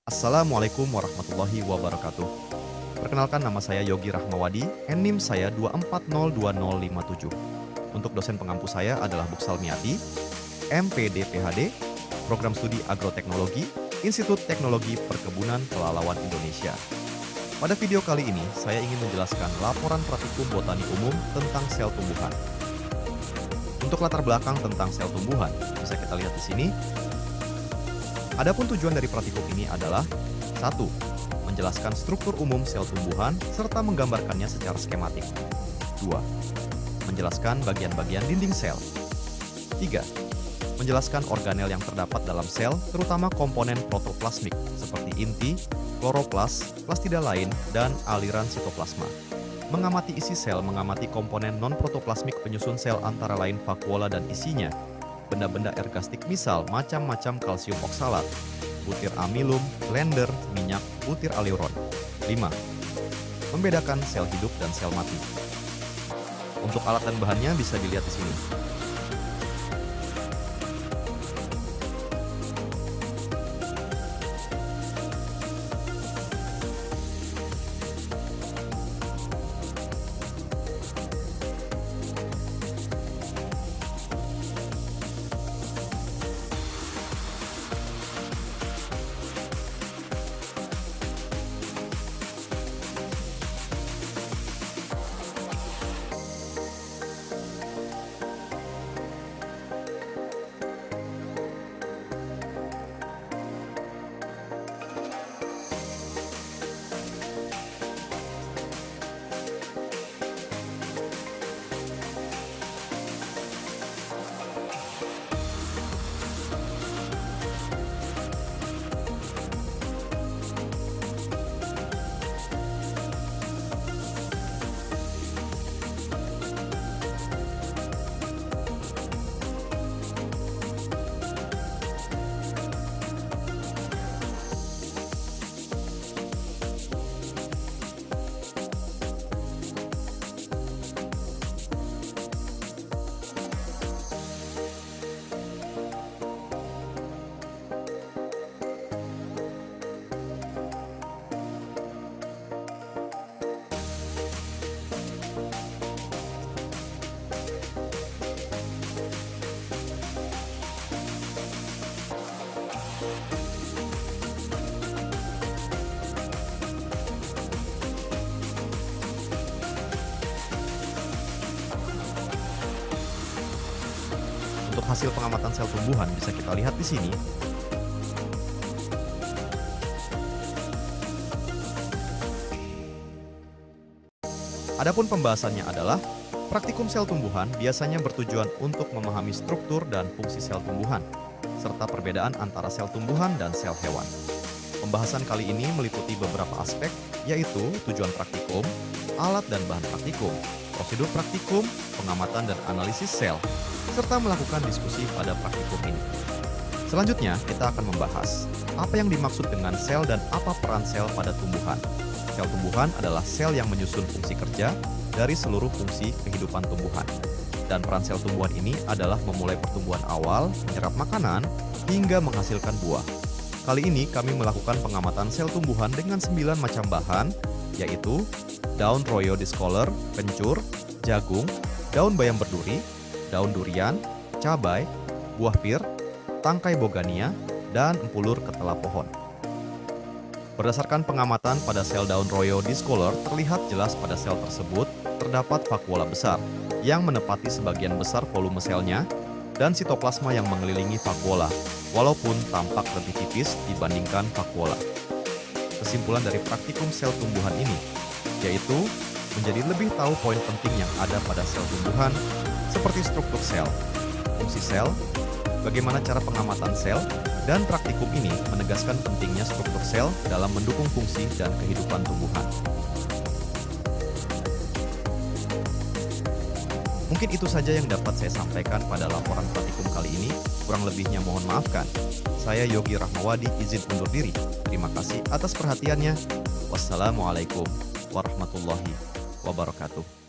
Assalamualaikum warahmatullahi wabarakatuh. Perkenalkan, nama saya Yogi Rahmawadi, NIM saya 2402057. Untuk dosen pengampu saya adalah Bu Salmiati, MPD PhD, Program Studi Agroteknologi, Institut Teknologi Perkebunan Pelalawan Indonesia. Pada video kali ini, saya ingin menjelaskan laporan praktikum botani umum tentang sel tumbuhan. Untuk latar belakang tentang sel tumbuhan, bisa kita lihat di sini. Adapun tujuan dari praktikum ini adalah 1. Menjelaskan struktur umum sel tumbuhan serta menggambarkannya secara skematik. 2. Menjelaskan bagian-bagian dinding sel. 3. Menjelaskan organel yang terdapat dalam sel, terutama komponen protoplasmik seperti inti, kloroplas, plastida lain, dan aliran sitoplasma. Mengamati isi sel, mengamati komponen non-protoplasmik penyusun sel antara lain vakuola dan isinya, benda-benda ergastik misal macam-macam kalsium oksalat, butir amilum, blender, minyak, butir aleuron. 5. Membedakan sel hidup dan sel mati. Untuk alat dan bahannya bisa dilihat di sini. Untuk hasil pengamatan sel tumbuhan bisa kita lihat di sini. Adapun pembahasannya adalah praktikum sel tumbuhan biasanya bertujuan untuk memahami struktur dan fungsi sel tumbuhan, serta perbedaan antara sel tumbuhan dan sel hewan. Pembahasan kali ini meliputi beberapa aspek, yaitu tujuan praktikum, alat dan bahan praktikum, prosedur praktikum, pengamatan dan analisis sel, serta melakukan diskusi pada praktikum ini. Selanjutnya, kita akan membahas apa yang dimaksud dengan sel dan apa peran sel pada tumbuhan. Sel tumbuhan adalah sel yang menyusun fungsi kerja dari seluruh fungsi kehidupan tumbuhan. Dan peran sel tumbuhan ini adalah memulai pertumbuhan awal, menyerap makanan, hingga menghasilkan buah. Kali ini kami melakukan pengamatan sel tumbuhan dengan 9 macam bahan, yaitu daun royo discolor, kencur, jagung, daun bayam berduri, daun durian, cabai, buah pir, tangkai bogania, dan empulur ketela pohon. Berdasarkan pengamatan pada sel daun royo discolor, terlihat jelas pada sel tersebut terdapat vakuola besar yang menepati sebagian besar volume selnya dan sitoplasma yang mengelilingi vakuola, walaupun tampak lebih tipis dibandingkan vakuola. Kesimpulan dari praktikum sel tumbuhan ini, yaitu menjadi lebih tahu poin penting yang ada pada sel tumbuhan, seperti struktur sel, fungsi sel, bagaimana cara pengamatan sel, dan praktikum ini menegaskan pentingnya struktur sel dalam mendukung fungsi dan kehidupan tumbuhan. Mungkin itu saja yang dapat saya sampaikan pada laporan praktikum kali ini. Kurang lebihnya mohon maafkan. Saya Yogi Rahmawadi izin undur diri. Terima kasih atas perhatiannya. Wassalamualaikum warahmatullahi wabarakatuh.